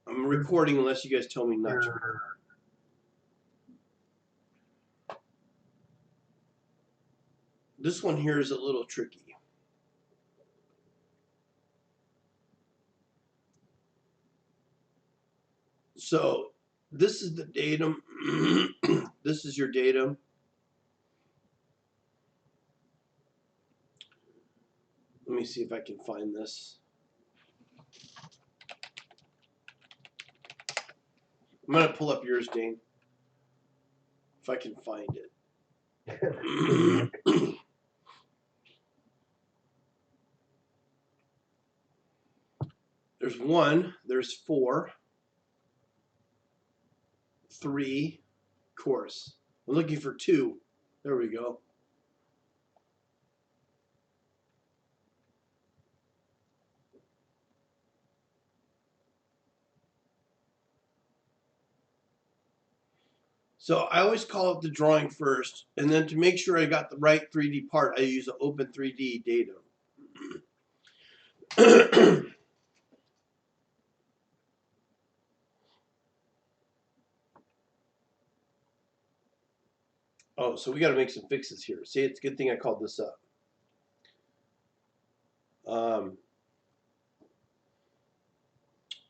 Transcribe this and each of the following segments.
I'm recording unless you guys tell me not to. This one here is a little tricky. So this is the datum. This is your datum. Let me see if I can find this. I'm going to pull up yours, Dane, if I can find it. There's 1, there's 4, 3, course. I'm looking for 2. There we go. So I always call up the drawing first, and then to make sure I got the right 3D part, I use an Open 3D datum. Oh, so we got to make some fixes here. See, it's a good thing I called this up.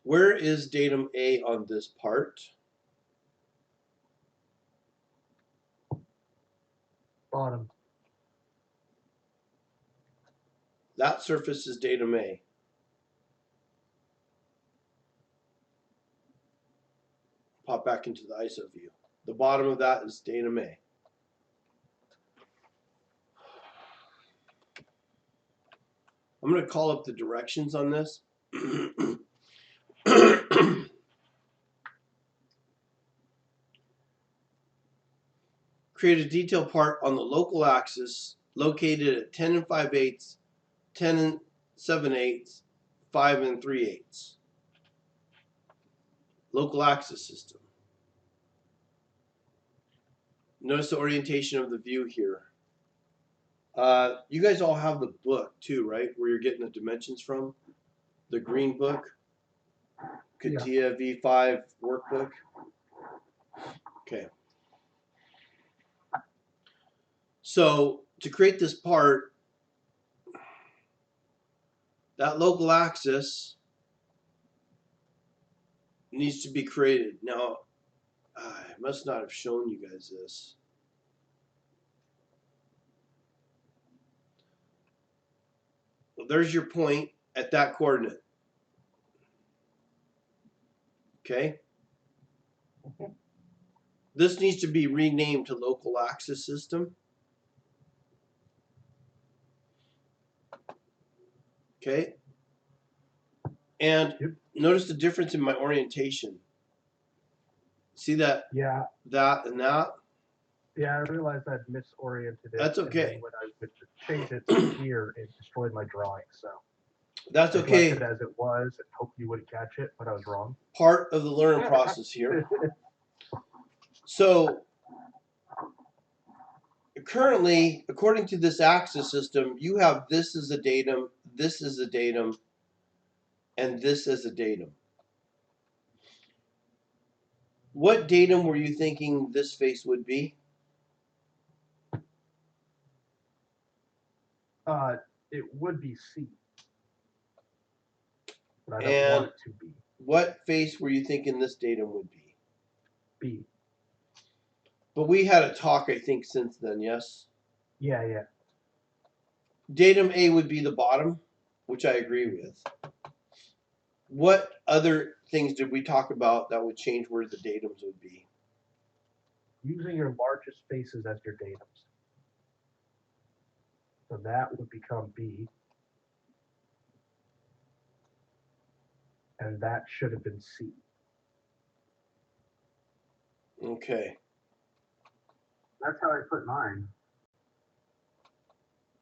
Where is datum A on this part? Bottom. That surface is datum A. Pop back into the ISO view. The bottom of that is datum A. I'm going to call up the directions on this. Create a detail part on the local axis located at 10 5/8, 10 7/8, 5 3/8. Local axis system. Notice the orientation of the view here. You guys all have the book too, right? Where you're getting the dimensions from? The green book? CATIA V5 workbook? Okay. So to create this part, that local axis needs to be created. Now, I must not have shown you guys this. Well, there's your point at that coordinate. Okay? This needs to be renamed to local axis system. Okay? And notice the difference in my orientation. See that? Yeah. That and that? Yeah, I realized I'd misoriented it. That's okay. And when I would change it to here, it destroyed my drawing. So that's okay. I left it as it was and hope you wouldn't catch it, but I was wrong. Part of the learning process here. So currently, according to this axis system, you have this as a datum, this is a datum, and this as a datum. What datum were you thinking this face would be? It would be C. But I don't want it to be. What face were you thinking this datum would be? B. But we had a talk, I think, since then, yes? Yeah, yeah. Datum A would be the bottom, which I agree with. What other things did we talk about that would change where the datums would be? Using your largest faces as your datums. So that would become B. And that should have been C. Okay. That's how I put mine.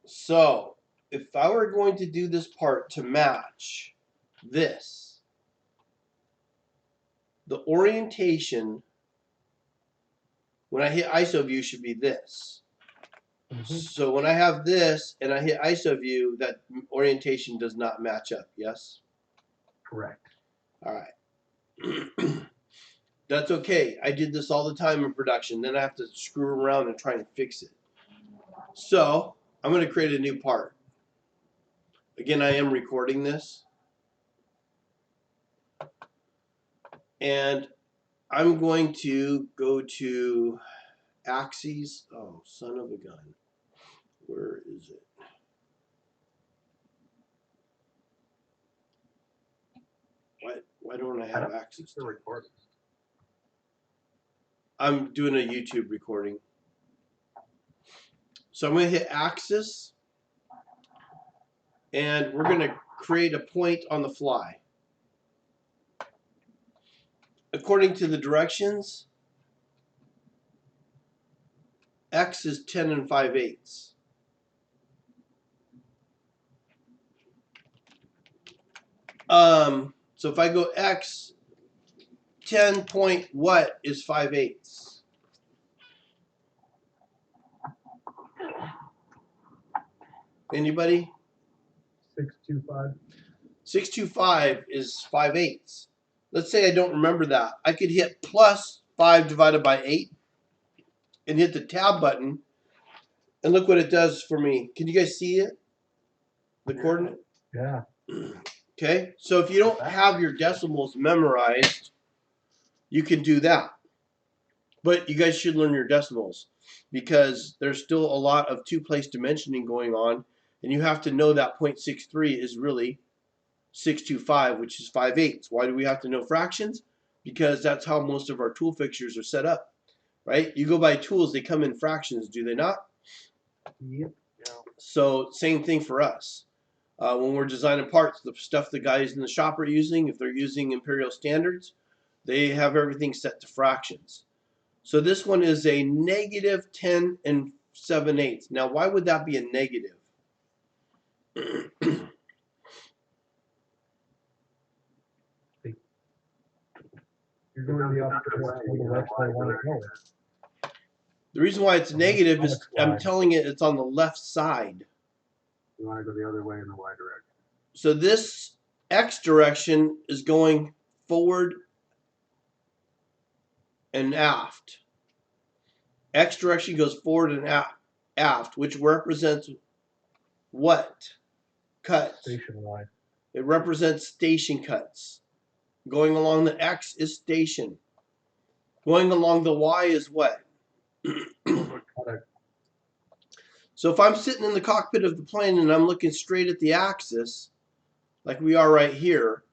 So, if I were going to do this part to match this, the orientation when I hit ISO view should be this. So when I have this and I hit ISO view, that orientation does not match up, yes? Correct. All right. That's okay. I did this all the time in production. Then I have to screw around and try and fix it. So I'm going to create a new part. Again, I am recording this. And I'm going to go to axes. Oh, son of a gun. Where is it? Why don't I have access to it? I'm doing a YouTube recording. So I'm going to hit axis. And we're going to create a point on the fly. According to the directions, X is 10 and 5/8. So if I go X, 10 point what is 5/8? Anybody? 625. 625 is 5/8. Let's say I don't remember that. I could hit plus 5 divided by 8 and hit the tab button. And look what it does for me. Can you guys see it? The coordinate? Yeah. Okay, so if you don't have your decimals memorized, you can do that. But you guys should learn your decimals because there's still a lot of two-place dimensioning going on, and you have to know that 0.63 is really 625, which is 5/8. Why do we have to know fractions? Because that's how most of our tool fixtures are set up, right? You go buy tools, they come in fractions, do they not? Yep. Yeah. So same thing for us. When we're designing parts, the stuff the guys in the shop are using, if they're using imperial standards, they have everything set to fractions. So this one is a negative 10 and 7/8. Now, why would that be a negative? You're going the opposite way. That's where I want to go. The reason why it's negative is I'm telling it it's on the left side. You want to go the other way in the Y direction. So this X direction is going forward and aft. X direction goes forward and aft, which represents what? Cuts. Station line. It represents station cuts. Going along the X is station. Going along the Y is what? So if I'm sitting in the cockpit of the plane and I'm looking straight at the axis, like we are right here,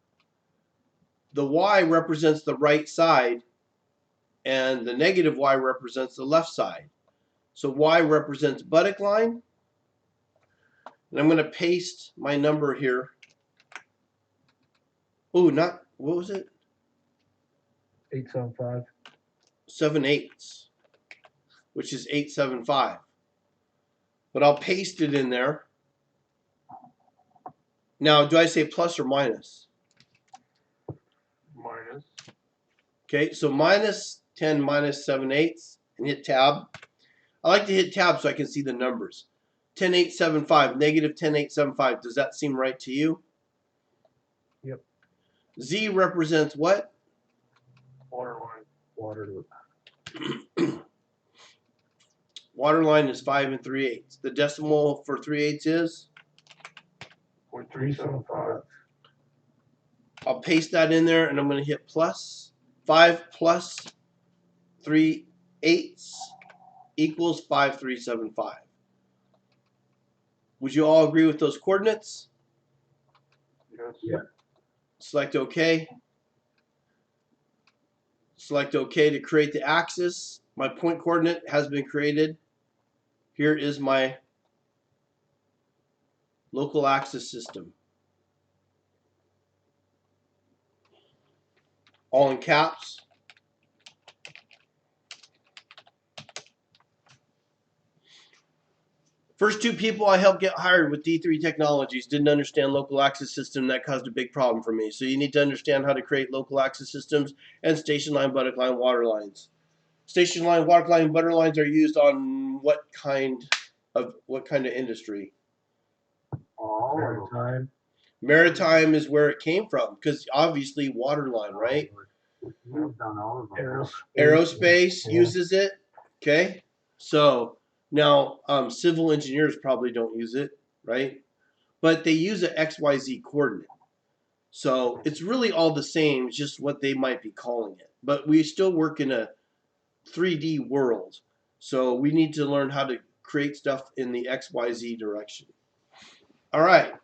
the Y represents the right side and the negative Y represents the left side. So Y represents buttock line. And I'm going to paste my number here. Oh, not, what was it? 875. 7/8, which is 875. But I'll paste it in there. Now, do I say plus or minus? Minus. Okay, so minus 10 minus 7/8 and hit tab. I like to hit tab so I can see the numbers. 10,875, negative 10,875. Does that seem right to you? Yep. Z represents what? Water line. Water line. Water line is 5 3/8. The decimal for 3/8 is? 0.375. I'll paste that in there and I'm going to hit plus. 5 plus 3/8 equals 5375. Would you all agree with those coordinates? Yes. Yeah. Select OK. Select OK to create the axis. My point coordinate has been created. Here is my local axis system. All in caps. First two people I helped get hired with D3 Technologies didn't understand local axis system. That caused a big problem for me. So you need to understand how to create local axis systems and station line, buttock line, water lines. Station line, water line, butter lines are used on what kind of industry? Maritime. Maritime is where it came from, because obviously water line, right? I've done all of them. Aerospace Yeah. uses it. Okay. So now civil engineers probably don't use it, right? But they use an XYZ coordinate. So it's really all the same, it's just what they might be calling it. But we still work in a 3D world. So we need to learn how to create stuff in the XYZ direction. All right.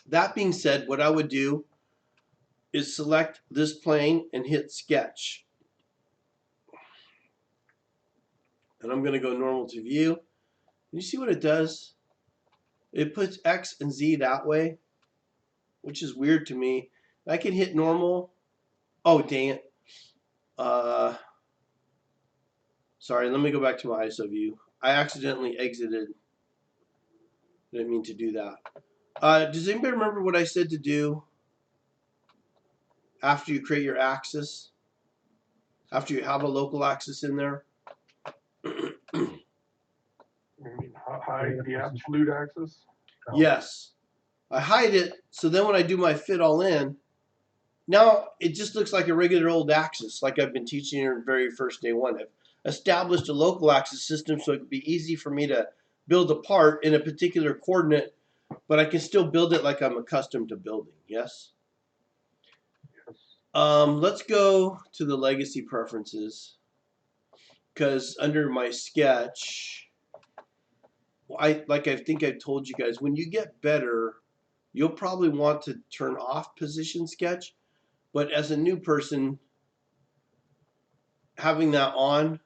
That being said, what I would do is select this plane and hit sketch. And I'm going to go normal to view. You see what it does? It puts X and Z that way, which is weird to me. I can hit normal. Oh, dang it. Sorry, let me go back to my ISO view. I accidentally exited. Didn't mean to do that. Does anybody remember what I said to do after you create your axis? After you have a local axis in there? You mean hide the absolute axis? Yes. I hide it, so then when I do my fit all in, now it just looks like a regular old axis, like I've been teaching you in very first day one. I've established a local axis system so it could be easy for me to build a part in a particular coordinate, but I can still build it like I'm accustomed to building, yes? Yes. Let's go to the legacy preferences, because under my sketch, I think I've told you guys, when you get better, you'll probably want to turn off position sketch, but as a new person, having that on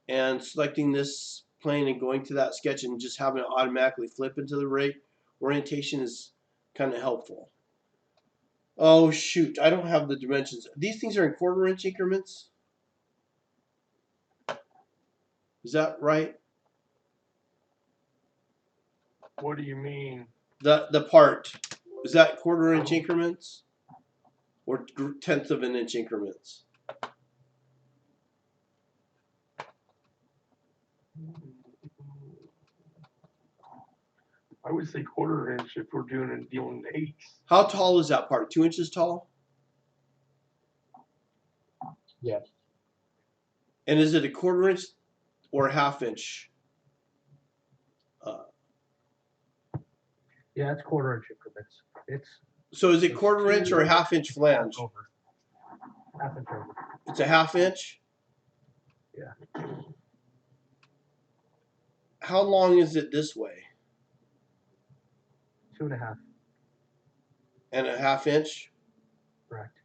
and selecting this plane and going to that sketch and just having it automatically flip into the right orientation is kind of helpful. Oh shoot, I don't have the dimensions. These things are in 1/4 inch increments. Is that right? What do you mean? The part, is that 1/4 inch increments or 1/10 of an inch increments? I would say 1/4 inch if we're dealing in eighths. How tall is that part? 2 inches tall? Yes. And is it a 1/4 inch or a 1/2 inch? Yeah, it's 1/4 inch increments. It's So is it 1/4 inch or a 1/2 inch flange? over. 1/2 inch over. It's a 1/2 inch? Yeah. How long is it this way? 2.5. And a 1/2 inch? Correct.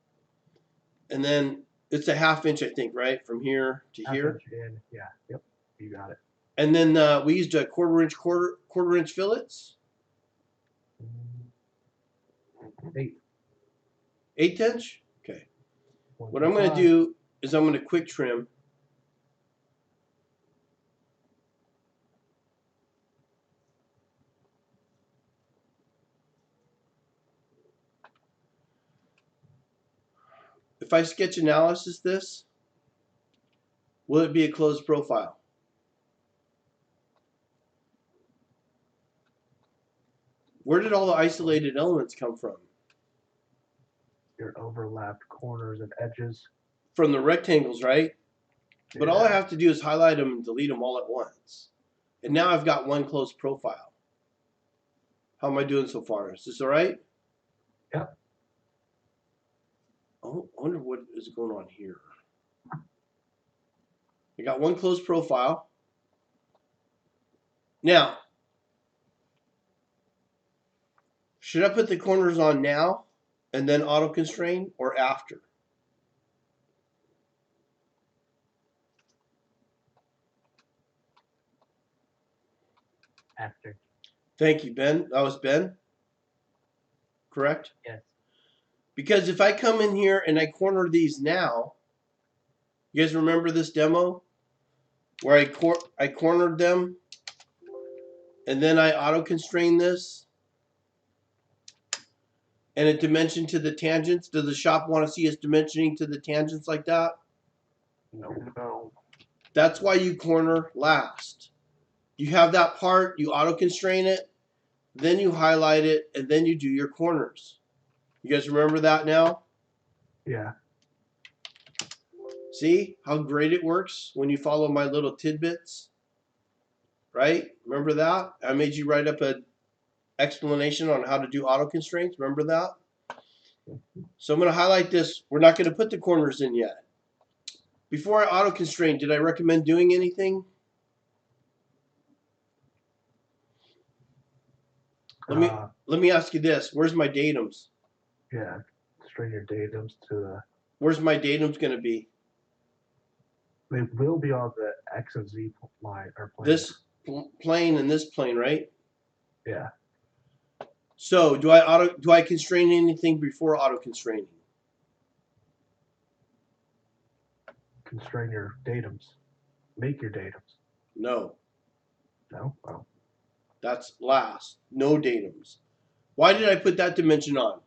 And then it's a 1/2 inch, I think, right? From here to 1/2 here. inch in. Yeah. Yep. You got it. And then we used a 1/4 inch fillets. 8. 1/8 inch? Okay. What I'm going to do is I'm going to quick trim. If I sketch analysis this, will it be a closed profile? Where did all the isolated elements come from? Your overlapped corners and edges. From the rectangles, right? But all I have to do is highlight them and delete them all at once. And now I've got one closed profile. How am I doing so far? Is this all right? Yep. Oh, I wonder what is going on here. I got one closed profile. Now, should I put the corners on now and then auto constrain or after? After. Thank you, Ben. That was Ben. Correct? Yes. Because if I come in here and I corner these now, you guys remember this demo where I cornered them and then I auto constrain this and it dimension to the tangents? Does the shop want to see us dimensioning to the tangents like that? No. That's why you corner last. You have that part, you auto constrain it, then you highlight it, and then you do your corners. You guys remember that now? Yeah. See how great it works when you follow my little tidbits? Right? Remember that? I made you write up an explanation on how to do auto constraints. Remember that? So I'm going to highlight this. We're not going to put the corners in yet. Before I auto constrain, did I recommend doing anything? Let me ask you this. Where's my datums? Yeah. String your datums to the. Where's my datums going to be? They will be on the X and Z line or plane. This plane and this plane, right? Yeah. So do I constrain anything before auto constraining? Constrain your datums. Make your datums. No. No? Oh. That's last. No datums. Why did I put that dimension on?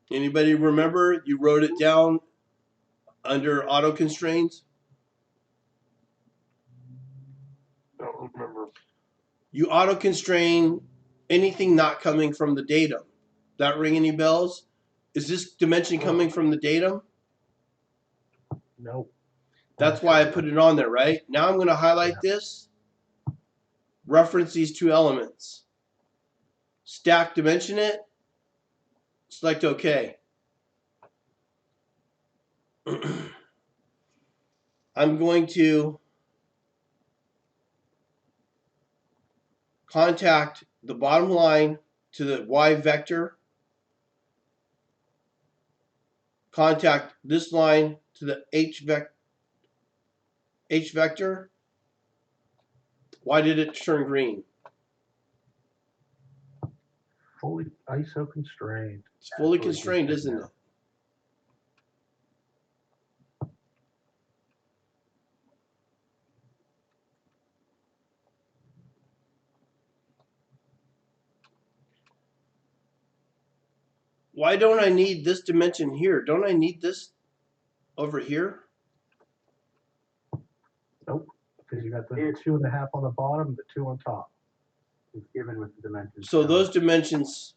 Anybody remember? You wrote it down under auto constraints. Don't remember. You auto constrain anything not coming from the datum. That ring any bells? Is this dimension coming from the datum? Nope. That's why I put it on there, right? Now I'm going to highlight this. Reference these two elements. Stack dimension it. Select OK. I'm going to contact the bottom line to the Y vector. Contact this line to the H vector. Why did it turn green? Fully ISO constrained. It's fully constrained, isn't it? Why don't I need this dimension here? Don't I need this over here? Nope. Because you got the 2.5 on the bottom, the 2 on top. It's given with the dimensions. So those dimensions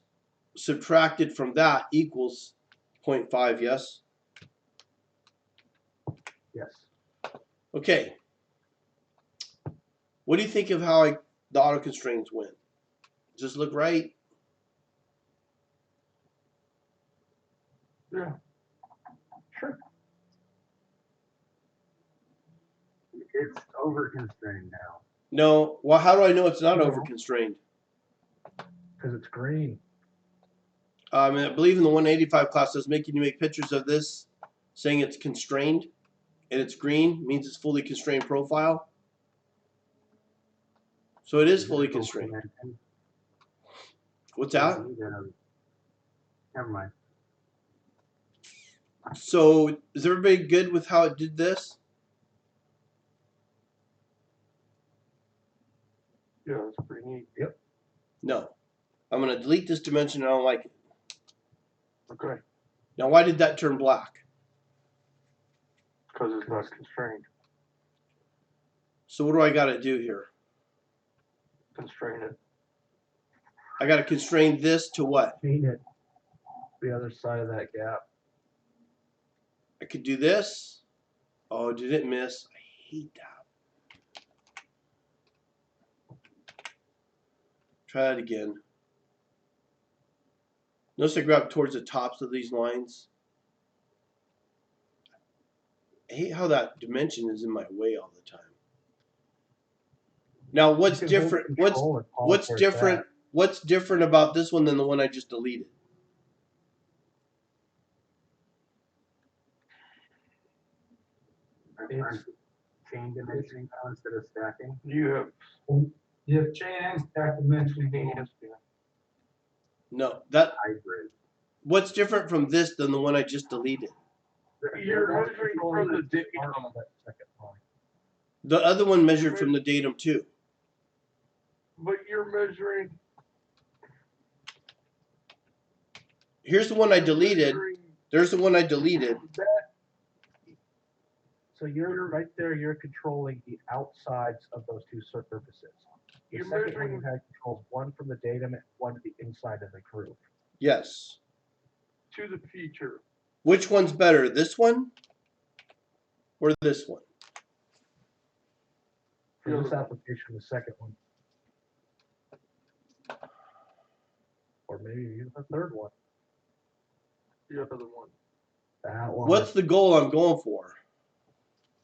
subtracted from that equals 0.5, yes? Yes. Okay. What do you think of how the auto constraints went? Does this look right? Yeah. Sure. It's over constrained now. No. Well, how do I know it's not No. over constrained? Because it's green. I believe in the 185 class, it's making you make pictures of this, saying it's constrained, and it's green, means it's fully constrained profile. So it is fully constrained. What's that? Never mind. So is everybody good with how it did this? Yeah, that's pretty neat. Yep. No. I'm going to delete this dimension. I don't like it. Okay. Now, why did that turn black? Because it's not constrained. So what do I got to do here? Constrain it. I got to constrain this to what? Paint it. The other side of that gap. I could do this. Oh, did it miss? I hate that. Try it again. Notice I grab towards the tops of these lines. I hate how that dimension is in my way all the time. Now, what's different? What's different? What's different about this one than the one I just deleted? It's chain dimensioning now instead of stacking. You have You have chain and stack dimensioning. No, that. Hybrid. What's different from this than the one I just deleted? You're measuring from the datum. That second line. The other one measured from the datum too. But you're measuring. Here's the one I deleted. There's the one I deleted. So you're right there, you're controlling the outsides of those two surfaces. The You're second one measuring, you had controls, one from the datum and one to the inside of the groove. Yes. to the feature. Which one's better, this one or this one? For this Yeah. application, the second one. Or maybe even the third one. The other one. That one. What's the goal I'm going for?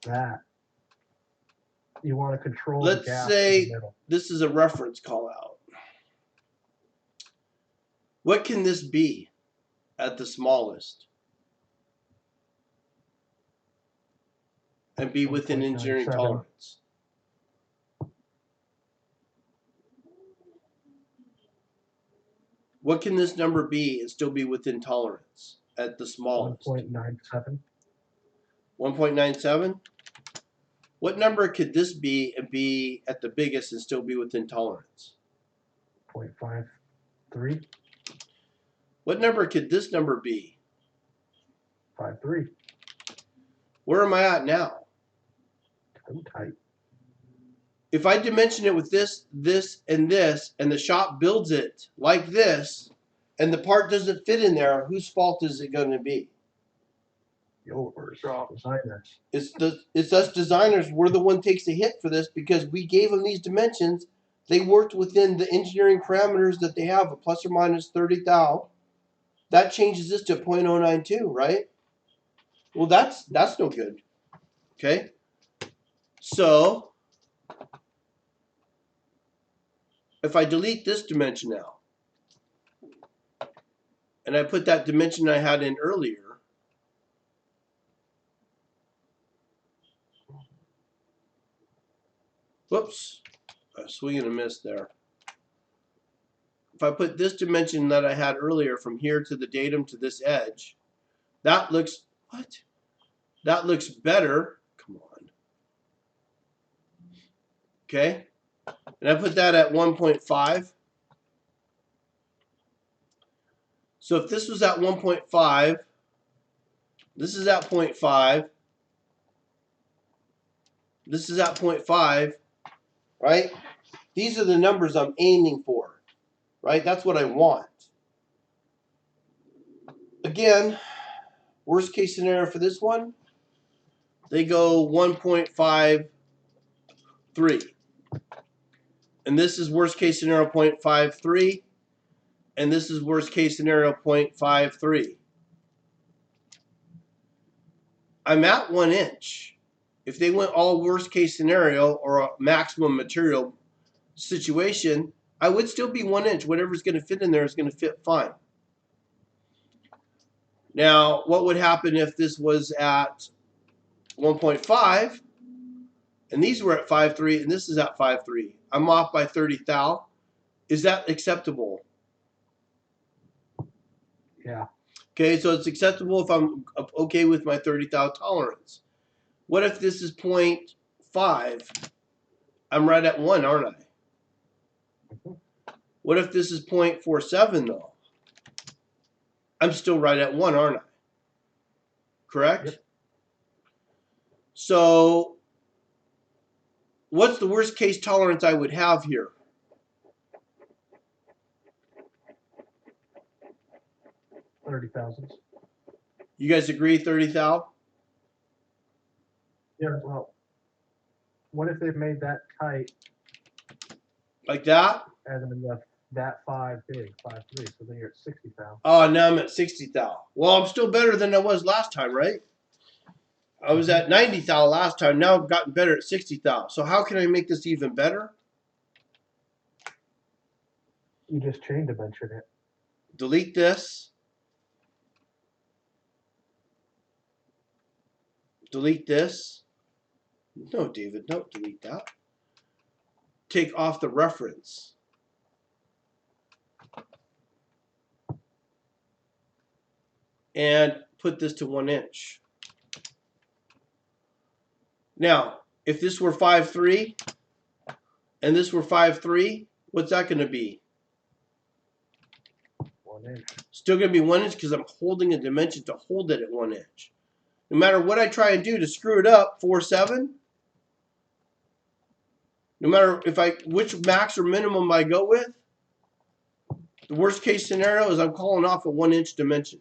That? You want to control Let's the gap say in the middle. this is a reference call out. What can this be at the smallest? And be within engineering 1.97. tolerance. What can this number be and still be within tolerance at the smallest? 1.97. 1.97? What number could this be and be at the biggest and still be within tolerance? 0.53. What number could this number be? 53. Where am I at now? Too tight. If I dimension it with this, this, and this, and the shop builds it like this, and the part doesn't fit in there, whose fault is it going to be? Yours. Shop. Designers. It's us designers. We're the one takes the hit for this because we gave them these dimensions. They worked within the engineering parameters that they have, a plus or minus 30 thou. That changes this to 0.092, right? Well, that's no good. Okay. So if I delete this dimension now, and I put that dimension I had in earlier, whoops, a swing and a miss there. If I put this dimension that I had earlier from here to the datum to this edge, that looks, what? That looks better. Come on. Okay. And I put that at 1.5. So if this was at 1.5, this is at 0.5, this is at 0.5, right? These are the numbers I'm aiming for, right? That's what I want. Again, worst case scenario for this one, they go 1.53. And this is worst case scenario 0.53. And this is worst case scenario 0.53. I'm at 1 inch. If they went all worst case scenario or a maximum material situation, I would still be 1 inch. Whatever's going to fit in there is going to fit fine. Now, what would happen if this was at 1.5 and these were at 5.3 and this is at 5.3? I'm off by 30 thou. Is that acceptable? Yeah. Okay, so it's acceptable if I'm okay with my 30 thou tolerance. What if this is 0.5? I'm right at 1, aren't I? What if this is 0.47 though? I'm still right at 1, aren't I? Correct? Yep. So what's the worst case tolerance I would have here? $30,000. You guys agree 30 thou? Yeah. Well, what if they made that tight Like that? and then left that 5 big, 5.3, so then you're at 60,000. Oh, now I'm at 60 thou. Well, I'm still better than I was last time, right? I was at 90 thou last time. Now I've gotten better at 60 thou. So how can I make this even better? You just chain dimension it. Delete this. Delete this. No, David, no, delete that. Take off the reference. And put this to 1 inch. Now, if this were 5.3 and this were 5.3, what's that going to be? 1 inch. Still going to be 1 inch because I'm holding a dimension to hold it at 1 inch. No matter what I try and do to screw it up, 4.7, No matter which max or minimum I go with, the worst case scenario is I'm calling off a 1-inch dimension.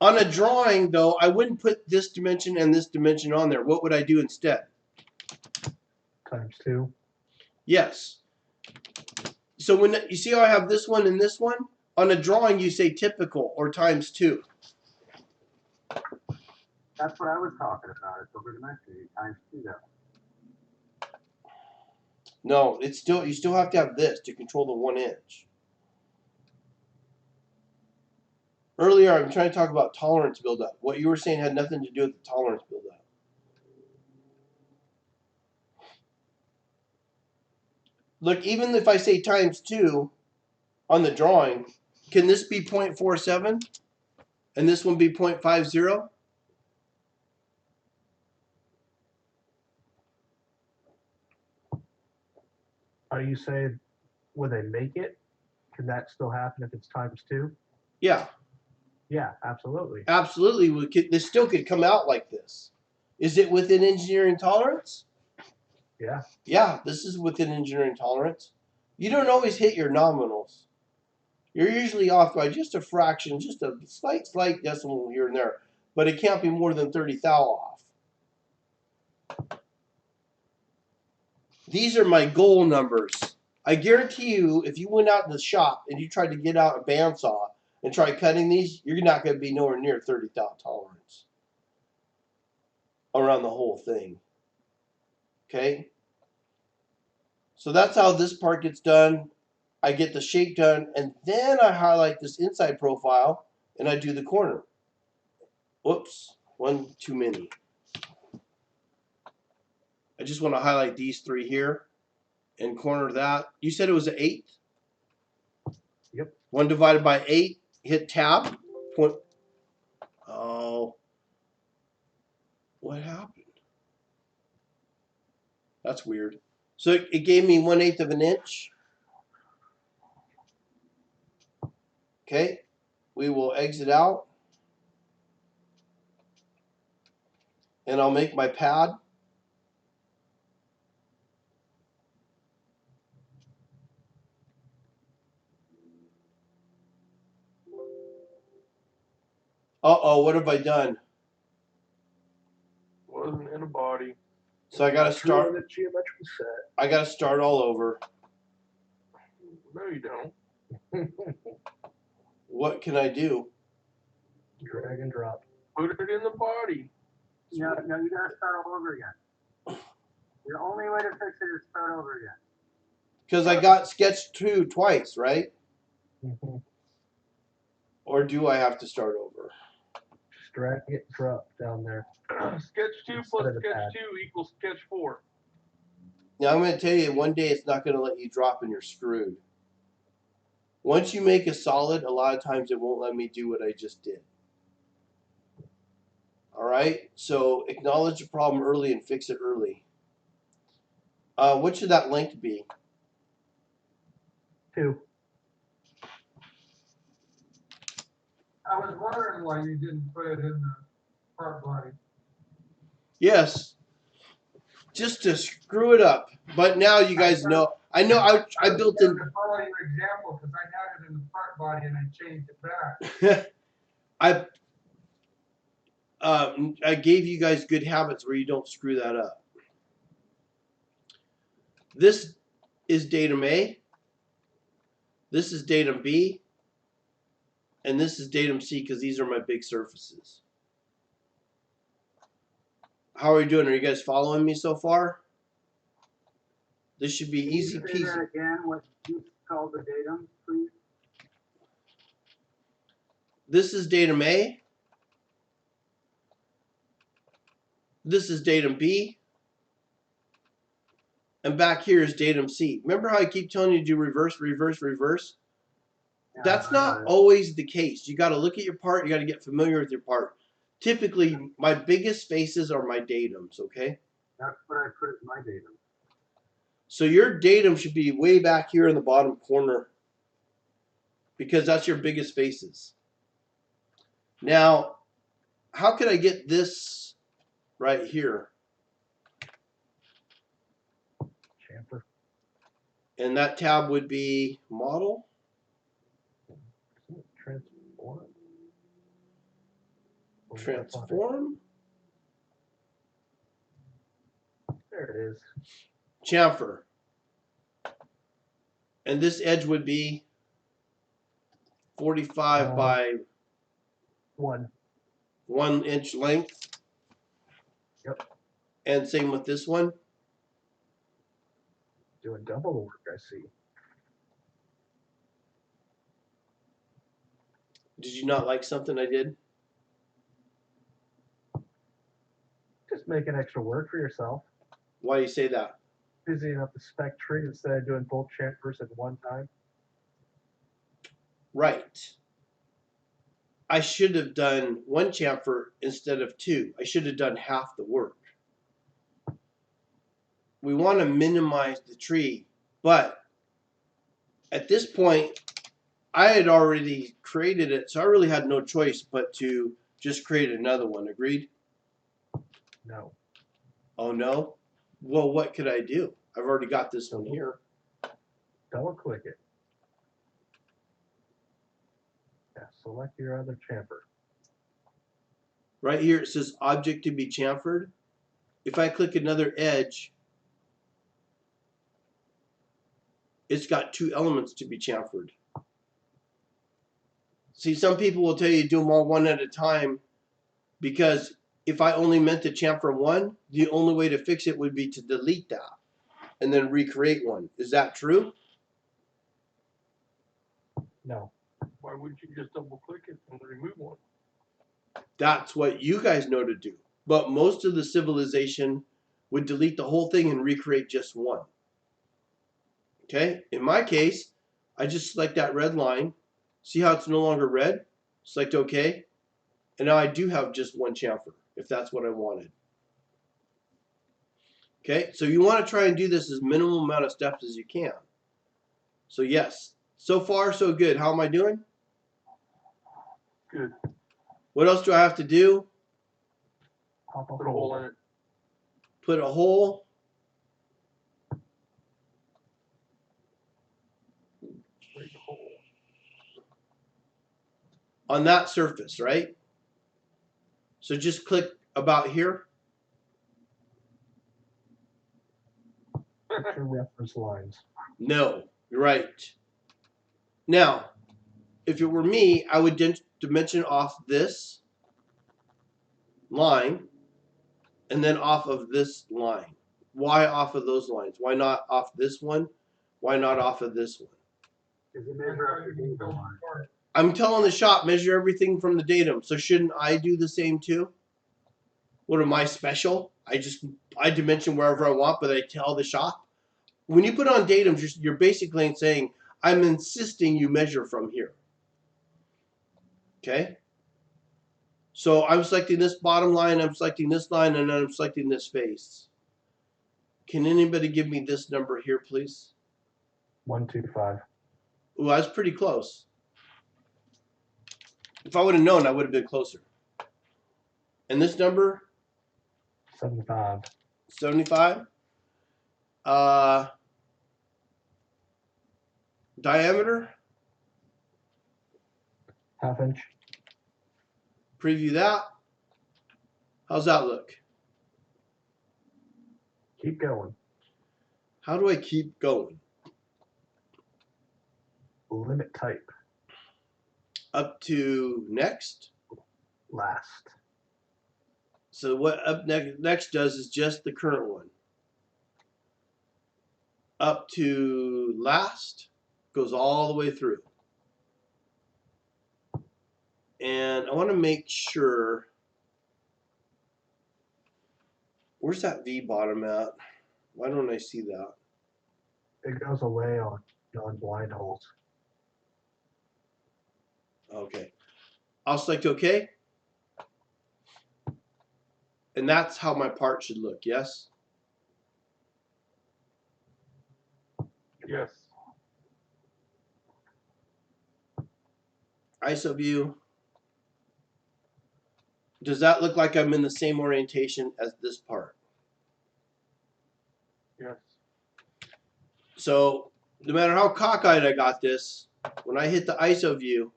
On a drawing, though, I wouldn't put this dimension and this dimension on there. What would I do instead? Times 2. Yes. So when you see how I have this one and this one, on a drawing you say typical or times 2. That's what I was talking about. It's over dimension times 2 though. No, it's still, you still have to have this to control the 1-inch. Earlier, I'm trying to talk about tolerance buildup. What you were saying had nothing to do with the tolerance buildup. Look, even if I say times 2 on the drawing, can this be 0.47 and this one be 0.50? Are you saying when they make it, can that still happen if it's times 2? Yeah, Yeah, absolutely. absolutely. This still could come out like this. Is it within engineering tolerance? Yeah. Yeah, this is within engineering tolerance. You don't always hit your nominals. You're usually off by just a fraction, just a slight decimal here and there, but it can't be more than 30 thou off. These are my goal numbers. I guarantee you, if you went out in the shop and you tried to get out a bandsaw and try cutting these, you're not going to be nowhere near 30 thou tolerance around the whole thing. Okay? So that's how this part gets done. I get the shape done, and then I highlight this inside profile, and I do the corner. Whoops, one too many. I just want to highlight these 3 here and corner that. You said it was an 8? Yep. 1 divided by 8, hit tab. Point. Oh. What happened? That's weird. So it gave me 1/8 of an inch. Okay. We will exit out. And I'll make my pad. Uh-oh, what have I done? Wasn't in a body. So I gotta start. The geometrical set. I gotta start all over. No, you don't. What can I do? Drag and drop. Put it in the body. No, you gotta start all over again. The only way to fix it is start over again. Because I got sketch 2 twice, right? Mm-hmm. Or do I have to start over? Just drag it, drop down there. Sketch 2 Instead plus of the sketch pad. 2 equals sketch 4. Now I'm going to tell you, one day it's not going to let you drop and you're screwed. Once you make a solid, a lot of times it won't let me do what I just did. All right, so acknowledge the problem early and fix it early. What should that length be? 2. I was wondering why you didn't put it in the part body. Yes, just to screw it up. But now you guys know. I know I built in. To follow your example, because I had it in the part body and I changed it back. I gave you guys good habits where you don't screw that up. This is datum A. This is datum B. And this is datum C because these are my big surfaces. How are you doing? Are you guys following me so far? This should be easy Can you say peasy. that again, what you call the datum, please? This is datum A. This is datum B. And back here is datum C. Remember how I keep telling you to do reverse, reverse, reverse? Yeah, That's not always the case. You got to look at your part. You got to get familiar with your part. Typically, my biggest spaces are my datums, okay? That's what I put as my datum. So your datum should be way back here in the bottom corner because that's your biggest spaces. Now, how could I get this right here? And that tab would be model. Transform. Transform. There it is. Chamfer. And this edge would be 45 by 1 inch length. Yep. And same with this one. Doing double the work, I see. Did you not like something I did? Just making extra work for yourself. Why do you say that? Busying up the spec tree instead of doing both chamfers at one time. Right. I should have done 1 chamfer instead of 2. I should have done half the work. We want to minimize the tree, but at this point, I had already created it, so I really had no choice but to just create another one. Agreed? No. Oh no? Well, what could I do? I've already got this one here. Double click it. Yeah, select your other chamfer. Right here it says object to be chamfered. If I click another edge, it's got 2 elements to be chamfered. See, some people will tell you do them all one at a time, because if I only meant to chamfer one, the only way to fix it would be to delete that and then recreate one. Is that true? No. Why wouldn't you just double click it and remove one? That's what you guys know to do. But most of the civilization would delete the whole thing and recreate just one. Okay, in my case, I just select that red line. See how it's no longer red? Select OK. And now I do have just 1 chamfer, if that's what I wanted. Okay, so you want to try and do this as minimal amount of steps as you can. So yes, so far so good. How am I doing? Good. What else do I have to do? Pop a Put a hole in it. Put a hole. Break the hole. On that surface, right? So just click about here. Put your reference lines. No, you're right. Now, if it were me, I would dimension off this line and then off of this line. Why off of those lines? Why not off this one? Why not off of this one? Is it measure up the data line? I'm telling the shop, measure everything from the datum. So shouldn't I do the same too? What am I special? I dimension wherever I want, but I tell the shop. When you put on datum, you're basically saying, I'm insisting you measure from here. Okay? So I'm selecting this bottom line, I'm selecting this line, and then I'm selecting this face. Can anybody give me this number here, please? 125. Ooh, I was pretty close. If I would have known, I would have been closer. And this number? 75. 75. Diameter? ½ inch. Preview that. How's that look? Keep going. How do I keep going? Limit type. Up to next. Last. So what up next does is just the current one. Up to last goes all the way through. And I want to make sure, where's that V bottom at? Why don't I see that? It goes away on non-blind holes. Okay. I'll select OK. And that's how my part should look, yes? Yes. ISO view. Does that look like I'm in the same orientation as this part? Yes. So no matter how cockeyed I got this, when I hit the ISO view,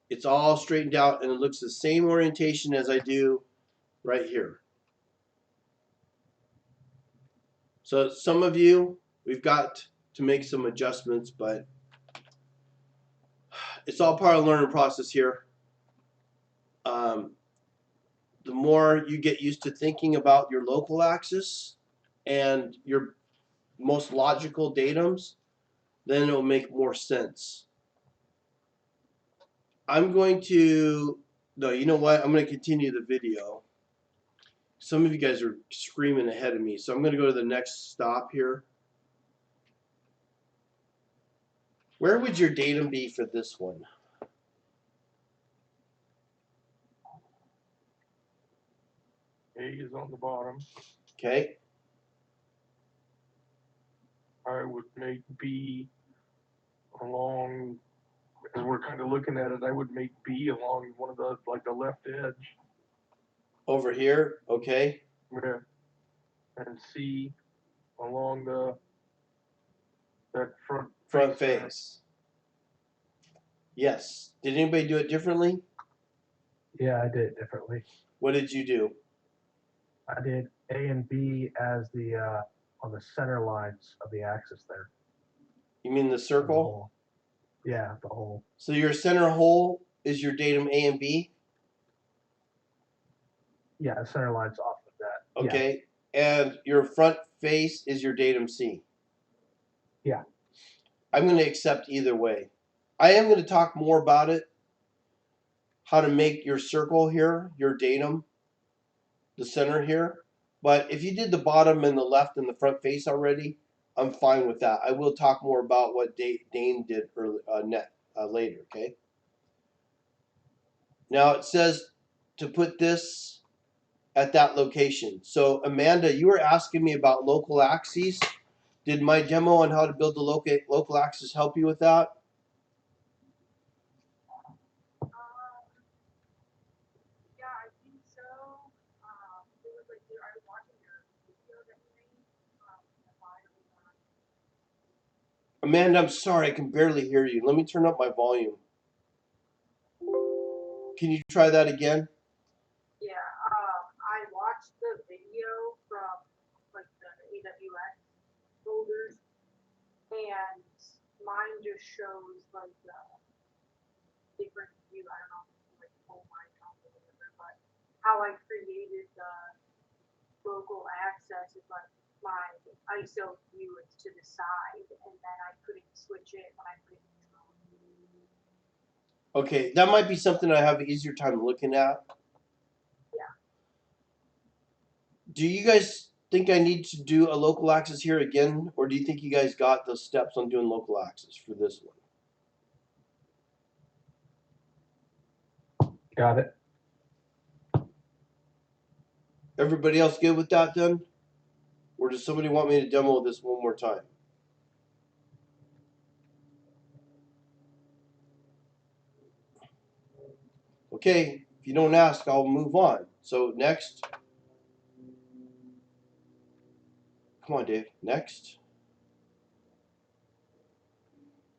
it's all straightened out and it looks the same orientation as I do right here. So some of you, we've got to make some adjustments, but it's all part of the learning process here. The more you get used to thinking about your local axis and your most logical datums, then it'll make more sense. I'm going to, no, you know what? I'm going to continue the video. Some of you guys are screaming ahead of me, so I'm going to go to the next stop here. Where would your datum be for this one? A is on the bottom. Okay. I would make B along, as we're kind of looking at it, I would make B along one of the, like the left edge. Over here, okay. Yeah. And C along that front face. Face. Yes. Did anybody do it differently? Yeah, I did it differently. What did you do? I did A and B as the on the center lines of the axis there. You mean the The circle? hole. Yeah, the hole. So your center hole is your datum A and B? Yeah, the center lines off of that. Okay. And your front face is your datum C? Yeah. I'm going to accept either way. I am going to talk more about it, how to make your circle here, your datum, the center here. But if you did the bottom and the left and the front face already, I'm fine with that. I will talk more about what Dane did later, okay? Now it says to put this at that location. So Amanda, you were asking me about local axes. Did my demo on how to build the local axis help you with that? Yeah, I think so. It was like I was watching your video that you made a while ago. Amanda, I'm sorry, I can barely hear you. Let me turn up my volume. Can you try that again? Yeah, I watched the video from like the AWS folders, and mine just shows like different view. I don't know, like pull mine out or whatever, but how I created the local access is like my ISO view is to the side, and then I couldn't switch it when I put it in control. Okay, that might be something I have an easier time looking at. Yeah. Do you guys think I need to do a local axis here again, or do you think you guys got the steps on doing local axis for this one? Got it. Everybody else good with that then? Or does somebody want me to demo this one more time? Okay, if you don't ask, I'll move on. So next. Come on, Dave. Next.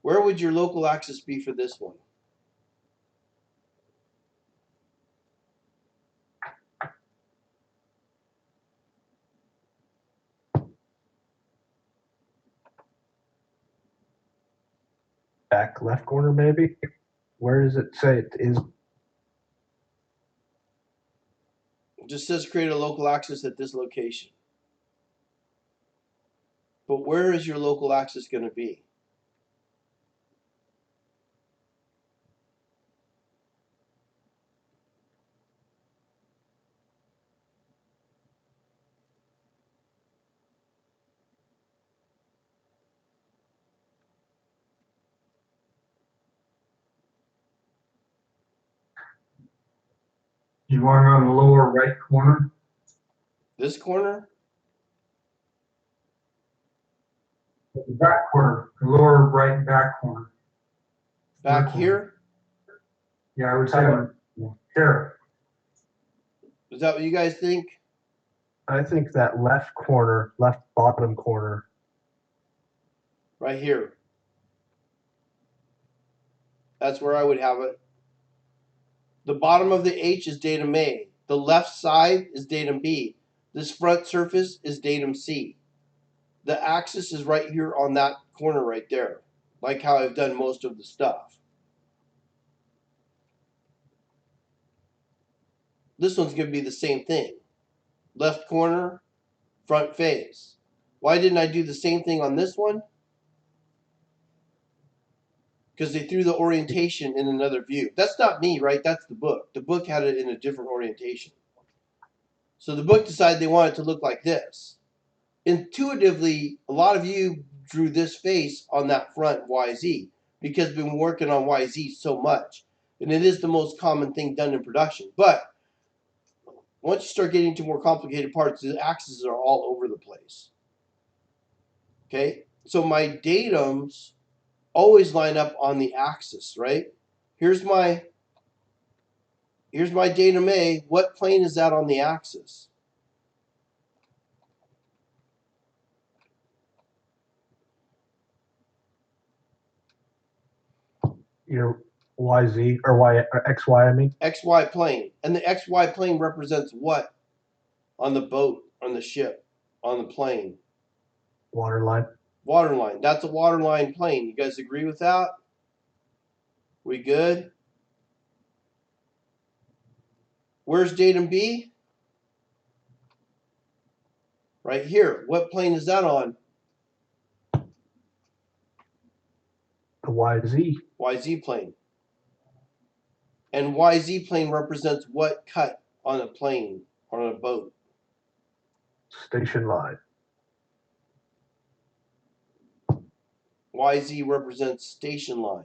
Where would your local axis be for this one? Back left corner, maybe? Where does it say it is? It just says create a local axis at this location. But where is your local axis going to be? You want it on the lower right corner? This corner? The back corner, the lower right back corner. Back Back here? Yeah, I would say here. Is that what you guys think? I think that left corner, left bottom corner. right here. That's where I would have it. The bottom of the H is datum A. The left side is datum B. This front surface is datum C. The axis is right here on that corner right there, like how I've done most of the stuff. This one's going to be the same thing. Left corner, front face. Why didn't I do the same thing on this one? Because they threw the orientation in another view. That's not me, right? That's the book. The book had it in a different orientation. So the book decided they wanted it to look like this. Intuitively, a lot of you drew this face on that front YZ because we've been working on YZ so much. And it is the most common thing done in production. But once you start getting to more complicated parts, the axes are all over the place. Okay? So my datums always line up on the axis, right? Here's my datum A. What plane is that on the axis? Your YZ or XY, I mean. XY plane. And the XY plane represents what on the boat, on the ship, on the plane? Waterline. Waterline. That's a waterline plane. You guys agree with that? We good? Where's datum B? Right here. What plane is that on? The YZ. YZ plane. And YZ plane represents what cut on a plane or on a boat? Station line. YZ represents station line.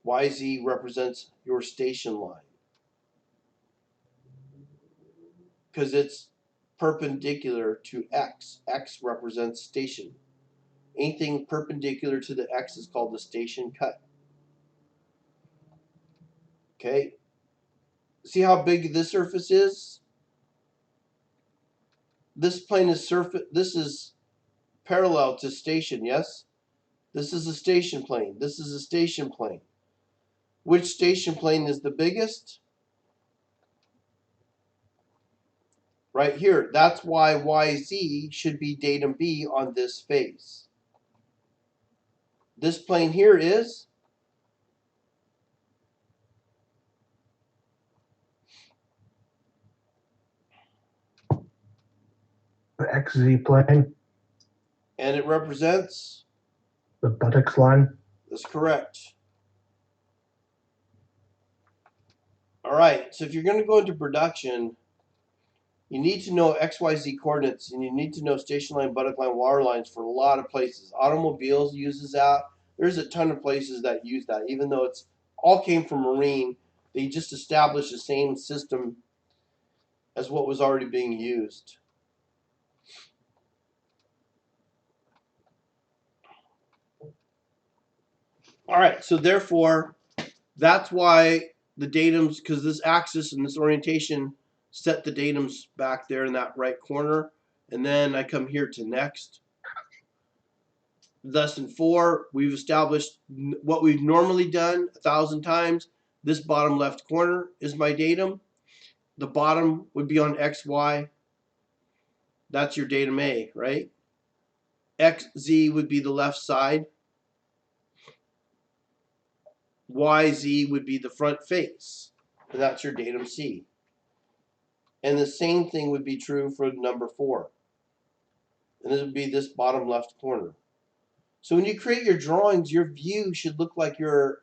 YZ represents your station line. Because it's perpendicular to X. X represents station. Anything perpendicular to the X is called the station cut. Okay? See how big this surface is? This plane is this is parallel to station, yes? This is a station plane. This is a station plane. Which station plane is the biggest? Right here. That's why YZ should be datum B on this face. This plane here is The XZ plane. and it represents, The buttocks line. that's correct. All right, so if you're going to go into production, you need to know XYZ coordinates, and you need to know station line, buttock line, water lines for a lot of places. Automobiles uses that. There's a ton of places that use that, even though it's all came from marine. They just established the same system as what was already being used. All right, so therefore, that's why the datums, because this axis and this orientation set the datums back there in that right corner. And then I come here to next. Lesson 4, we've established what we've normally done 1,000 times. This bottom left corner is my datum. The bottom would be on XY. That's your datum A, right? XZ would be the left side. YZ would be the front face. And that's your datum C. And the same thing would be true for number 4. And this would be this bottom left corner. So when you create your drawings, your view should look like your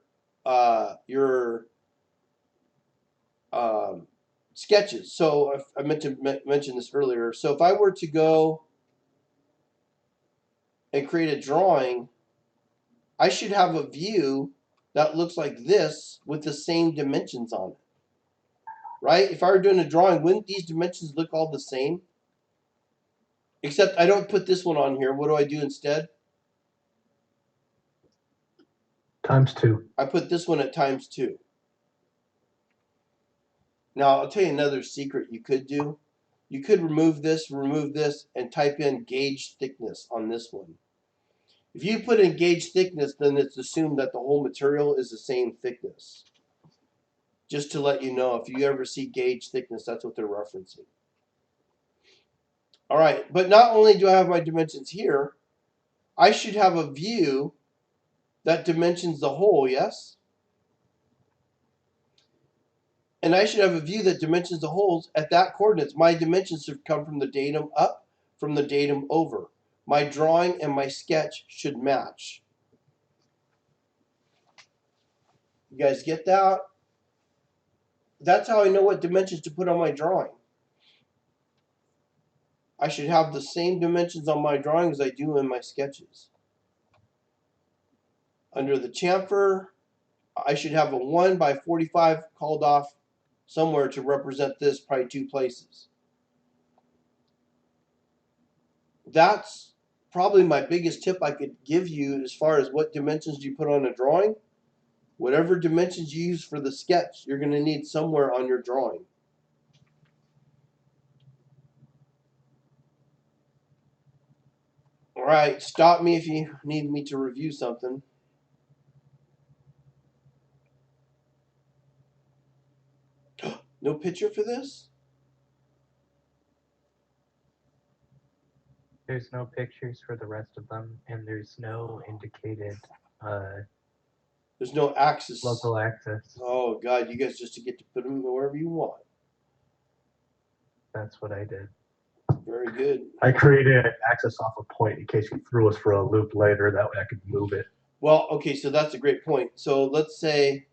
sketches. So I meant to mention this earlier. So if I were to go and create a drawing, I should have a view that looks like this with the same dimensions on it. Right? If I were doing a drawing, wouldn't these dimensions look all the same? Except I don't put this one on here. What do I do instead? ×2. I put this one at ×2. Now, I'll tell you another secret you could do. You could remove this, and type in gauge thickness on this one. If you put in gauge thickness, then it's assumed that the whole material is the same thickness. Just to let you know, if you ever see gauge thickness, that's what they're referencing. All right, but not only do I have my dimensions here, I should have a view that dimensions the whole, yes? And I should have a view that dimensions the holes at that coordinates. My dimensions should come from the datum up, from the datum over. My drawing and my sketch should match. You guys get that? That's how I know what dimensions to put on my drawing. I should have the same dimensions on my drawing as I do in my sketches. Under the chamfer, I should have a 1 by 45 called off somewhere to represent this, probably 2 places. That's probably my biggest tip I could give you as far as what dimensions you put on a drawing. Whatever dimensions you use for the sketch, you're going to need somewhere on your drawing. All right, stop me if you need me to review something. No picture for this? There's no pictures for the rest of them, and there's no indicated There's no axis. local access. Oh God, you guys just get to put them wherever you want. That's what I did. Very good. I created an access off a point in case you threw us for a loop later. That way I could move it. Well, okay, so that's a great point. So let's say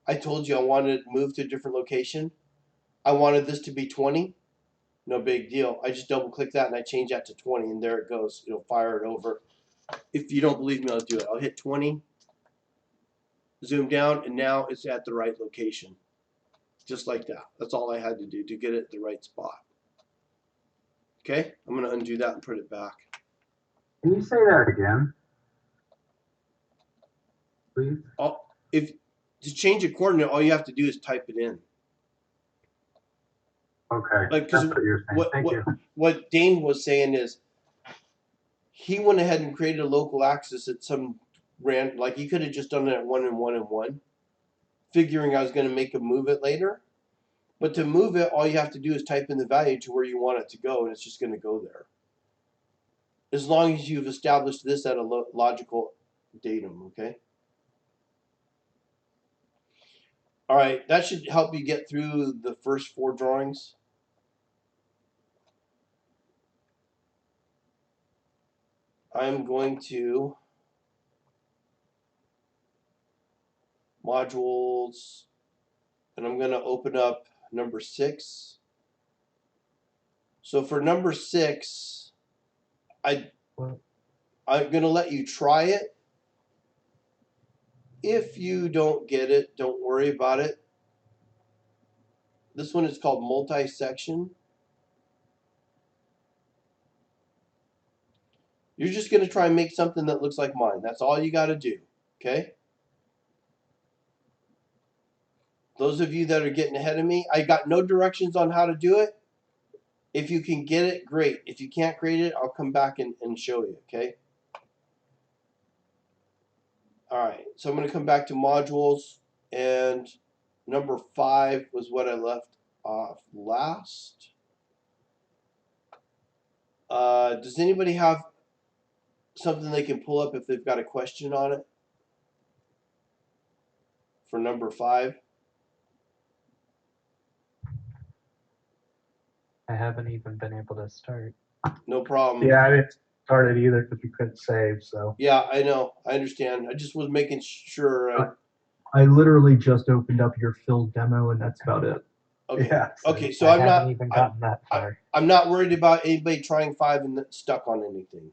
I told you I wanted to move to a different location. I wanted this to be 20. No big deal. I just double click that and I change that to 20 and there it goes. It'll fire it over. If you don't believe me, I'll do it. I'll hit 20, zoom down, and now it's at the right location. Just like that. That's all I had to do to get it at the right spot. Okay, I'm going to undo that and put it back. Can you say that again? Please? If to change a coordinate, all you have to do is type it in. Okay, Like, 'cause that's what you're saying. Thank you. What Dane was saying is he went ahead and created a local axis at some random, like he could have just done it at 1 and 1 and 1, figuring I was going to make him move it later. But to move it, all you have to do is type in the value to where you want it to go, and it's just going to go there. As long as you've established this at a logical datum, okay? All right, that should help you get through the first 4 drawings. I'm going to modules, and I'm going to open up number 6. So for number 6, I'm going to let you try it. If you don't get it, don't worry about it. This one is called multi-section. You're just going to try and make something that looks like mine. That's all you got to do, okay? Those of you that are getting ahead of me, I got no directions on how to do it. If you can get it, great. If you can't create it, I'll come back and show you, okay? All right, so I'm going to come back to modules, and number 5 was what I left off last. Does anybody have something they can pull up if they've got a question on it for number 5? I haven't even been able to start. No problem. Yeah, I didn't start it either because we couldn't save. So Yeah, I know. I understand. I just was making sure. I literally just opened up your filled demo, and that's about it. Okay. Yeah, so Okay. So I I'm haven't not. even gotten that far. I'm not worried about anybody trying 5 and stuck on anything.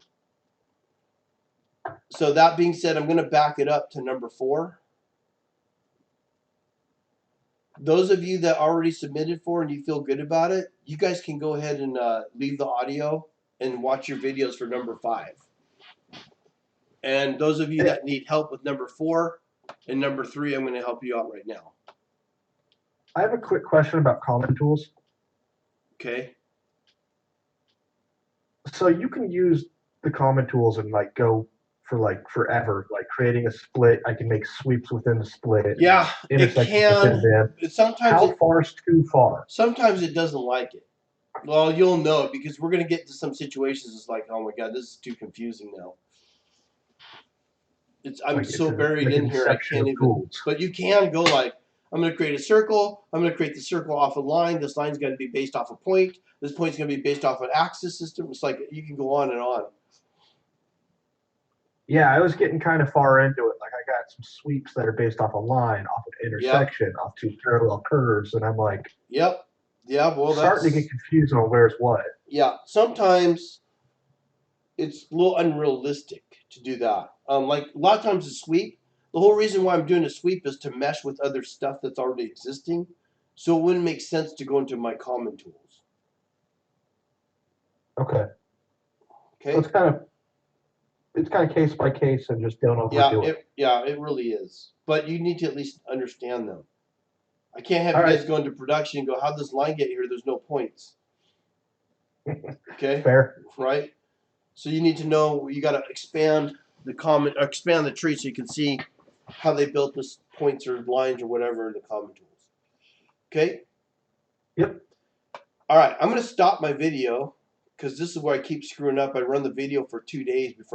So that being said, I'm going to back it up to number 4. Those of you that already submitted for and you feel good about it, you guys can go ahead and leave the audio and watch your videos for number 5. And those of you that need help with number 4 and number 3, I'm going to help you out right now. I have a quick question about comment tools. Okay. So you can use the comment tools and like go for like forever. Like creating a split, I can make sweeps within the split. Yeah, it intersections within can. them. Sometimes How far's too far? sometimes it doesn't like it. Well, you'll know because we're gonna get to some situations. It's like, oh my god, this is too confusing now. I'm Like, so it's buried like in an here, I inception can't of even. tools. But you can go like, I'm gonna create a circle. I'm gonna create the circle off a line. This line's gonna be based off a point. This point's gonna be based off an axis system. It's like you can go on and on. Yeah, I was getting kind of far into it. Like I got some sweeps that are based off a line, off an intersection, off two parallel curves, and I'm like, Yep. Yeah. Well, starting to that's get confused on where's what. yeah. Sometimes it's a little unrealistic to do that. Like a lot of times a sweep. The whole reason why I'm doing a sweep is to mesh with other stuff that's already existing, so it wouldn't make sense to go into my common tools. Okay. Okay. So it's kind of case by case and just don't overdo it. It really is. But you need to at least understand them. I can't have All you right. guys go into production and go, how'd this line get here? There's no points. Okay. Fair. Right. So you need to know. You got to expand the tree so you can see how they built this points or lines or whatever in the common tools. Okay. Yep. All right. I'm gonna stop my video because this is where I keep screwing up. I run the video for 2 days before.